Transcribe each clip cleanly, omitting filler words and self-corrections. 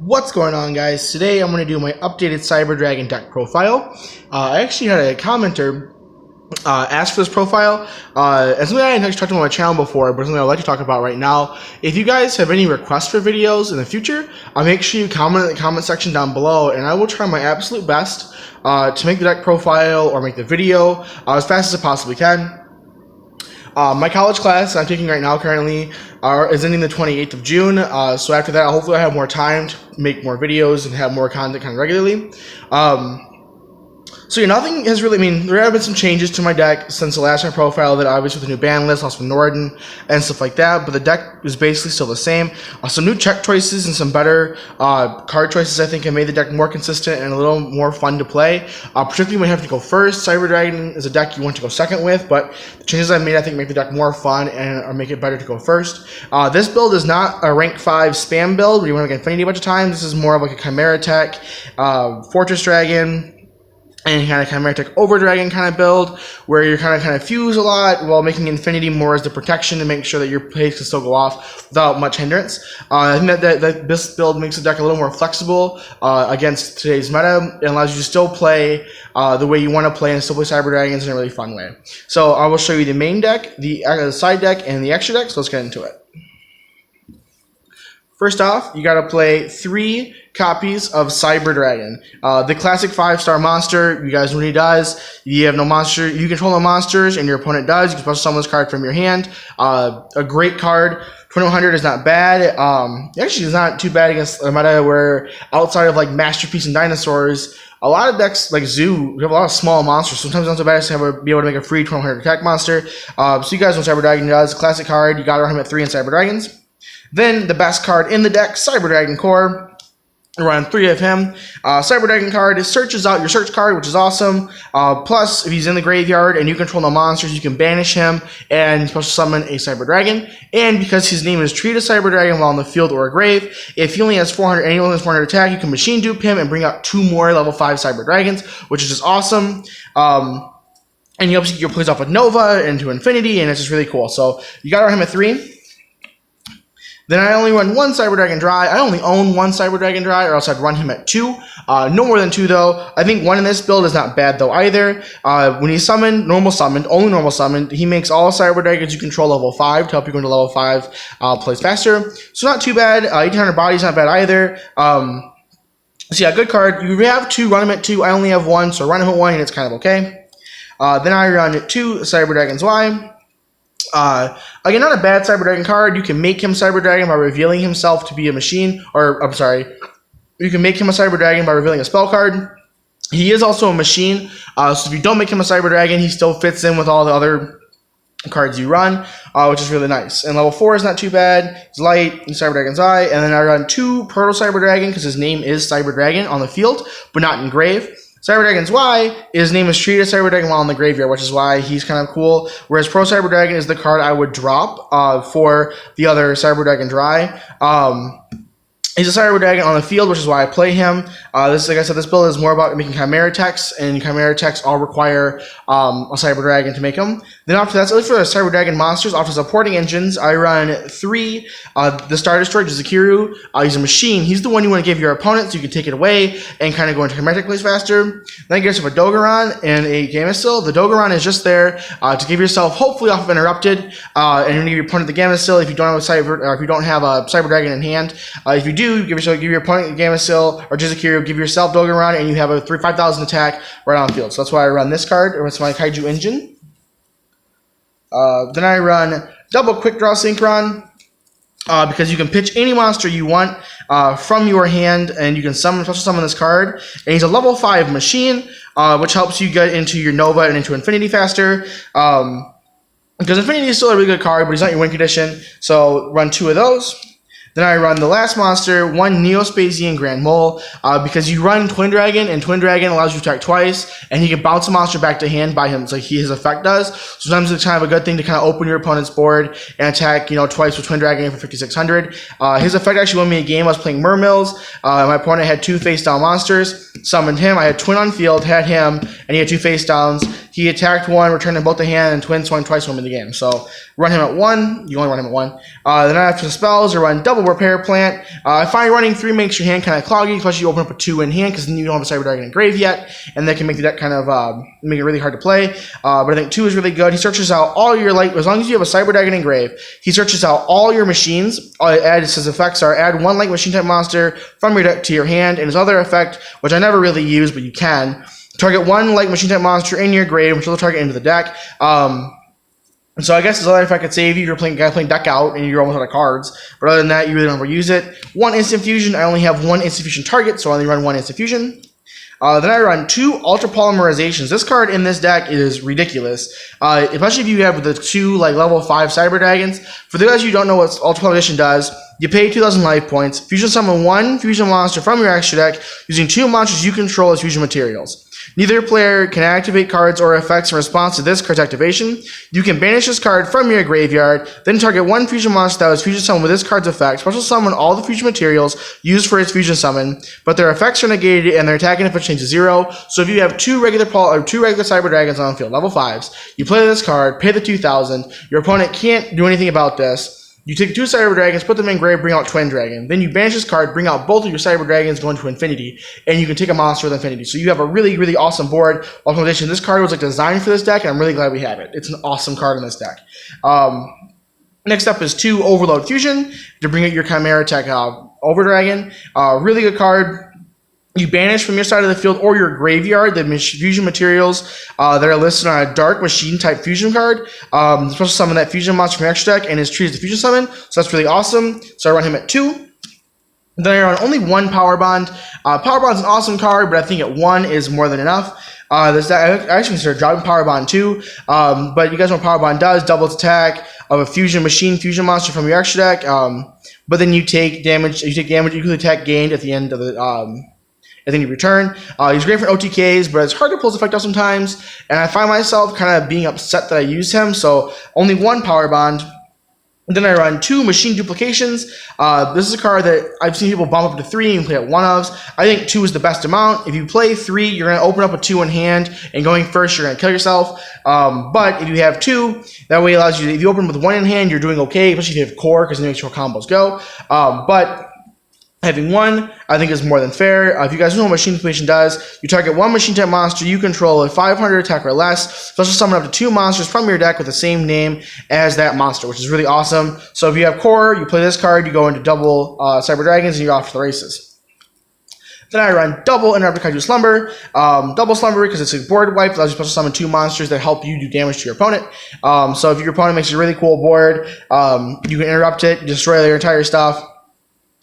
What's going on, guys? Today I'm going to do my updated Cyber Dragon deck profile. I actually had a commenter ask for this profile. It's something I hadn't actually talked about on my channel before, but something I'd like to talk about right now. If you guys have any requests for videos in the future, make sure you comment in the comment section down below, and I will try my absolute best to make the deck profile or make the video as fast as I possibly can. My college class I'm taking right now currently is ending the 28th of June, so after that hopefully I have more time to make more videos and have more content kind of regularly. So yeah, nothing has really, there have been some changes to my deck since the last time profile that obviously with the new ban list, lost from Norden and stuff like that, but the deck is basically still the same. Some new check choices and some better card choices I think have made the deck more consistent and a little more fun to play, particularly when you have to go first. Cyber Dragon is a deck you want to go second with, but the changes I've made I think make the deck more fun and make it better to go first. This build is not a rank 5 spam build where you want to get Infinity a bunch of times. This is more of like a Chimera Tech, Fortress Dragon, and kind of Chimera Tech Over Dragon kind of build, where you're kind of fuse a lot while making Infinity more as the protection to make sure that your plays can still go off without much hindrance. I think that this build makes the deck a little more flexible against today's meta. It allows you to still play the way you want to play and still play Cyber Dragons in a really fun way. So I will show you the main deck, the side deck, and the extra deck, so let's get into it. First off, you got to play 3 copies of Cyber Dragon. The classic 5-star monster, you guys know what he does. You have no monster, you control no monsters, and your opponent does. You can special summon this card from your hand. A great card. 2100 is not bad. Actually, it's not too bad against a meta where outside of like Masterpiece and Dinosaurs, a lot of decks like Zoo have a lot of small monsters. Sometimes it's not so bad to be able to make a free 2100 attack monster. So you guys know what Cyber Dragon does. Classic card, you got to run him at 3 in Cyber Dragons. Then the best card in the deck, Cyber Dragon Core. Run 3 of him. Cyber Dragon card searches out your search card, which is awesome. Plus, if he's in the graveyard and you control no monsters, you can banish him and special summon a Cyber Dragon. And because his name is treat a Cyber Dragon while in the field or a grave, if he only has 400 and he only has 400 attack, you can machine dupe him and bring out 2 more level 5 Cyber Dragons, which is just awesome. And he helps you get your plays off with Nova into Infinity, and it's just really cool. So you gotta run him at 3. Then I only run 1 Cyber Dragon Dry. I only own 1 Cyber Dragon Dry, or else I'd run him at 2. No more than 2, though. I think 1 in this build is not bad, though, either. When he's summoned, only normal summoned, he makes all Cyber Dragons you control level 5 to help you go into level 5 plays faster. So not too bad. 1800 Body's not bad either. So yeah, good card. You have 2, run him at 2. I only have 1, so run him at 1, and it's kind of okay. Then I run 2 Cyber Dragons Y. Again, not a bad Cyber Dragon card. You can make him Cyber Dragon by revealing himself to be a machine, or I'm sorry, you can make him a Cyber Dragon by revealing a spell card. He is also a machine, so if you don't make him a Cyber Dragon, he still fits in with all the other cards you run, which is really nice. And level 4 is not too bad. He's light, and Cyber Dragon's Eye, and then I run 2 Proto Cyber Dragon because his name is Cyber Dragon on the field, but not in grave. Cyber Dragon's Y, his name is treat a Cyber Dragon while in the graveyard, which is why he's kind of cool. Whereas Pro Cyber Dragon is the card I would drop for the other Cyber Dragon Dry. He's a Cyber Dragon on the field, which is why I play him. Like I said, this build is more about making Chimera Techs, and Chimera Techs all require a Cyber Dragon to make them. Then after that, so for the Cyber Dragon monsters, after supporting engines, I run 3. The Star Destroyer, Jizukiru. He's a machine. He's the one you want to give your opponent so you can take it away and kind of go into Chimera Tech plays faster. Then you get yourself a Dogoran and a Gamecill. The Dogoran is just there to give yourself, hopefully off of Interrupted, and you're going to give your opponent the Gamecill if you don't have a Cyber Dragon in hand. If you do, give your opponent the Gamecill or Jizukiru, give yourself Dogoran, and you have a 5,000 attack right on the field. So that's why I run this card, or it's my Kaiju engine. Then I run double Quick Draw Synchron, because you can pitch any monster you want from your hand, and you can special summon this card. And he's a level 5 machine, which helps you get into your Nova and into Infinity faster. Because Infinity is still a really good card, but he's not your win condition. So run 2 of those. Then I run the last monster, 1 Neospasian Grand Mole, because you run Twin Dragon, and Twin Dragon allows you to attack twice, and he can bounce a monster back to hand by him, so his effect does. Sometimes it's kind of a good thing to kind of open your opponent's board and attack, twice with Twin Dragon for 5,600. His effect actually won me a game. I was playing Mermills. My opponent had 2 face-down monsters. Summoned him. I had Twin on field, had him, and he had 2 face-downs. He attacked 1, returned them both to hand, and Twin swung twice for him in the game. So run him at 1. You only run him at 1. Then after the spells, I run double double repair plant. I find running 3 makes your hand kind of cloggy, especially you open up a 2 in hand because then you don't have a Cyber Dragon in grave yet, and that can make the deck kind of make it really hard to play. But I think 2 is really good. He searches out all your as long as you have a Cyber Dragon in grave, he searches out all your machines. His effects are add 1 light machine type monster from your deck to your hand, and his other effect, which I never really use, but you can, target 1 light machine type monster in your grave, which will target into the deck. So I guess his other effect could save you. You're playing deck out and you're almost out of cards. But other than that, you really don't ever use it. 1 instant fusion. I only have 1 instant fusion target, so I only run 1 instant fusion. Then I run 2 ultra polymerizations. This card in this deck is ridiculous, especially if you have the 2 level 5 Cyber Dragons. For those of you who don't know what ultra polymerization does, you pay 2,000 life points, fusion summon 1 fusion monster from your extra deck using 2 monsters you control as fusion materials. Neither player can activate cards or effects in response to this card's activation. You can banish this card from your graveyard, then target 1 fusion monster that was fusion summoned with this card's effect. Special summon all the fusion materials used for its fusion summon, but their effects are negated and their attack and defense change to 0. So if you have 2 regular Cyber Dragons on the field, level 5s, you play this card, pay the 2,000. Your opponent can't do anything about this. You take 2 Cyber Dragons, put them in grave, bring out Twin Dragon. Then you banish this card, bring out both of your Cyber Dragons, go into Infinity, and you can take a monster with Infinity. So you have a really, really awesome board. Optimization. This card was designed for this deck, and I'm really glad we have it. It's an awesome card in this deck. Next up is 2 Overload Fusion to bring out your Chimera Tech Over Dragon. Really good card. You banish from your side of the field or your graveyard the fusion materials that are listed on a Dark Machine type fusion card. Special summon that fusion monster from your extra deck and is treated as a fusion summon. So that's really awesome. So I run him at 2. Then I run only 1 Power Bond. Power Bond's an awesome card, but I think at 1 is more than enough. I actually consider dropping Power Bond 2, but you guys know what Power Bond does: double attack of a fusion monster from your extra deck. But then you take damage. You take damage equal to attack gained at the end of the. And then you return. He's great for OTKs, but it's hard to pull his effect off sometimes. And I find myself kind of being upset that I use him. So only 1 Power Bond. And then I run 2 Machine Duplications. This is a card that I've seen people bump up to 3 and play at 1-ofs. I think 2 is the best amount. If you play 3, you're going to open up a 2 in hand, and going first, you're going to kill yourself. But if you have 2, that way allows you to, if you open with 1 in hand, you're doing okay, especially if you have core, because it makes your combos go. But having 1, I think, is more than fair. If you guys know what Machine Duplication does, you target 1 machine type monster you control at 500 attack or less. Special summon up to 2 monsters from your deck with the same name as that monster, which is really awesome. So if you have core, you play this card, you go into double Cyber Dragons, and you're off to the races. Then I run double Interrupted Kaiju Slumber. Double Slumber because it's a board wipe, allows you to special summon 2 monsters that help you do damage to your opponent. So if your opponent makes a really cool board, you can interrupt it, destroy their entire stuff.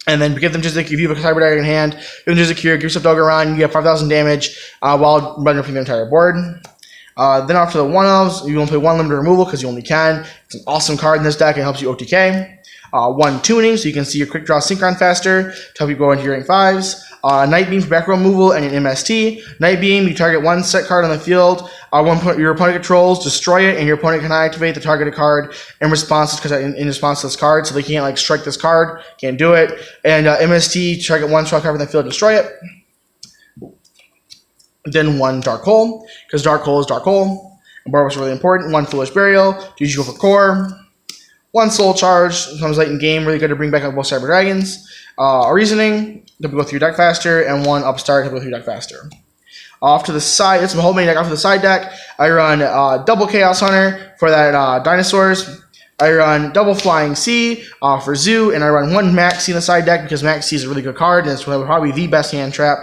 And then give them just if you have a Cyber Dragon in hand, give them just a cure, give yourself Dogoran, you get 5,000 damage while running from the entire board. Then after the 1-ofs, you only play 1 limited removal because you only can. It's an awesome card in this deck. It helps you OTK. 1 tuning, so you can see your quick draw Synchron faster to help you go into your rank 5s. Night Beam for back row removal and an MST. Night Beam, you target 1 set card on the field. Your opponent controls, destroy it, and your opponent can activate the targeted card in response to this card, so they can't strike this card, can't do it. And MST, target 1 strike card on the field, destroy it. Then 1 Dark Hole, because Dark Hole is Dark Hole. And Barbarous is really important. 1 Foolish Burial, to use you for core. 1 Soul Charge, comes late in game, really good to bring back up both Cyber Dragons. A Reasoning, to go through your deck faster, and 1 Upstart to go through your deck faster. Off to the side, it's my whole main deck. Off to the side deck, I run double Chaos Hunter for that dinosaurs. I run double Flying Sea for Zoo, and I run 1 Max C in the side deck because Max C is a really good card, and it's probably the best hand trap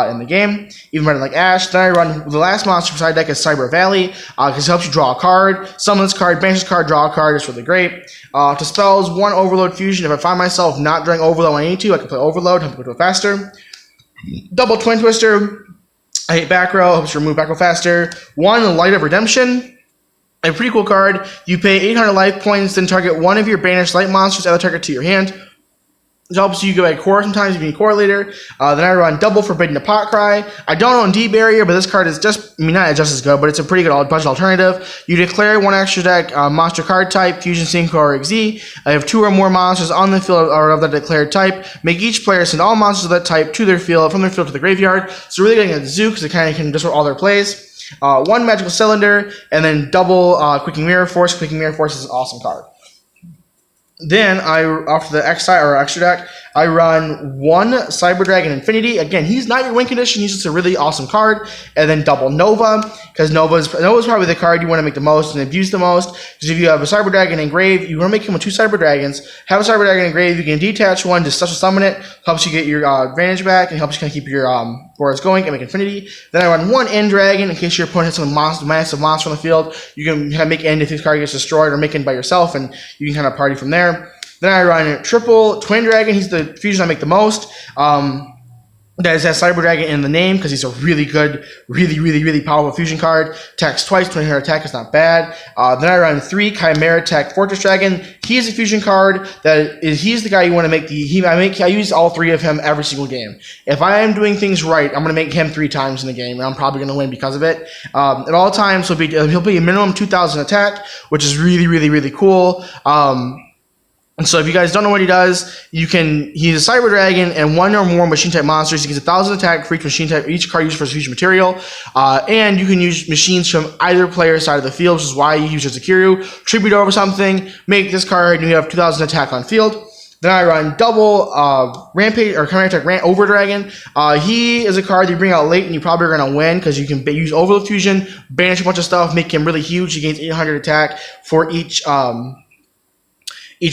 in the game, even better than Ash. Then I run the last monster for side deck is Cyber Valley because it helps you draw a card, summon this card, banish this card, draw a card. It's really great. To spells, 1 Overload Fusion. If I find myself not drawing Overload when I need to, I can play Overload, help me do it faster. Double Twin Twister. I hate back row, helps you remove back row faster. 1 Light of Redemption. A pretty cool card. You pay 800 life points, then target 1 of your banished light monsters, add the target to your hand. It helps you go at core sometimes if you need core later. Then I run double Forbidden Apocry. I don't own D Barrier, but this card is not just as good, but it's a pretty good budget alternative. You declare 1 extra deck monster card type, Fusion Synchro or XZ. I have 2 or more monsters on the field or of that declared type. Make each player send all monsters of that type to their field, from their field to the graveyard. So really getting a Zoo because it kind of can disrupt all their plays. 1 Magical Cylinder, and then double Quicking Mirror Force. Quicking Mirror Force is an awesome card. Then after the X side or extra deck, I run one Cyber Dragon Infinity. Again, he's not your win condition. He's just a really awesome card. And then double Nova, because Nova's probably the card you want to make the most and abuse the most. Because if you have a Cyber Dragon engraved, you want to make him with 2 Cyber Dragons. Have a Cyber Dragon engraved. You can detach one, just special summon it. Helps you get your advantage back and helps you kind of keep your boards going and make Infinity. Then I run one End Dragon in case your opponent has some massive monster on the field. You can kind of make End if this card gets destroyed or make End by yourself, and you can kind of party from there. Then I run a triple Twin Dragon. He's the fusion I make the most. That has Cyber Dragon in the name because he's a really good, really powerful fusion card. Attacks twice, 2000 attack is not bad. Then I run 3 Chimera Tech Fortress Dragon. He's a fusion card he's the guy you want to make I use all 3 of him every single game. If I am doing things right, I'm going to make him 3 times in the game, and I'm probably going to win because of it. At all times, he'll be a minimum 2000 attack, which is really cool. And so if you guys don't know what he does, he's a Cyber Dragon and 1 or more machine type monsters. He gets 1000 attack for each machine type, each card used for fusion material. And you can use machines from either player's side of the field, which is why you use your Zakiryu. Tribute over something, make this card, and you have 2000 attack on field. Then I run double Rampage or Chimera Tech Over Dragon. He is a card that you bring out late and you probably are going to win because you can use Overload Fusion, banish a bunch of stuff, make him really huge. He gains 800 attack for each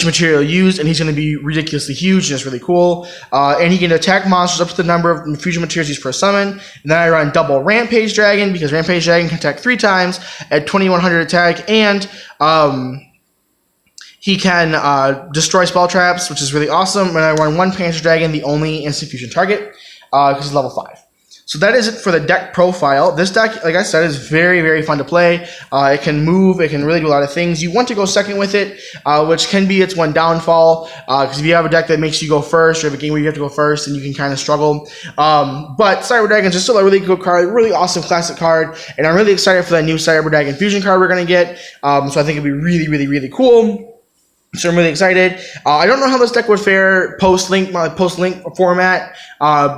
material used, and he's going to be ridiculously huge, and it's really cool. And he can attack monsters up to the number of fusion materials used per summon. And then I run double Rampage Dragon, because Rampage Dragon can attack 3 times at 2100 attack, and he can destroy spell traps, which is really awesome. And I run 1 Panzer Dragon, the only instant fusion target, because he's level 5. So that is it for the deck profile. This deck, like I said, is very fun to play. It can move. It can really do a lot of things. You want to go second with it, which can be its one downfall. Because if you have a deck that makes you go first, or you have a game where you have to go first, then you can kind of struggle. But Cyber Dragons is still a really good card, really awesome classic card. And I'm really excited for that new Cyber Dragon Fusion card we're going to get. So I think it'd be really cool. So I'm really excited. I don't know how this deck would fare post-link format,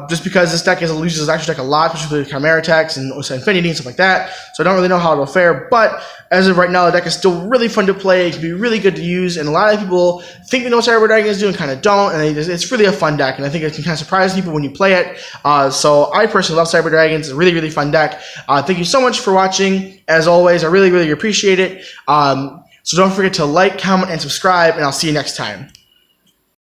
just because this deck loses its extra deck a lot, especially with Chimera Techs and Infinity and stuff like that. So I don't really know how it'll fare. But as of right now, the deck is still really fun to play. It can be really good to use, and a lot of people think they know what Cyber Dragon is doing, kind of don't. And it's really a fun deck, and I think it can kind of surprise people when you play it. So I personally love Cyber Dragons. It's a really fun deck. Thank you so much for watching. As always, I really appreciate it. So don't forget to like, comment, and subscribe, and I'll see you next time.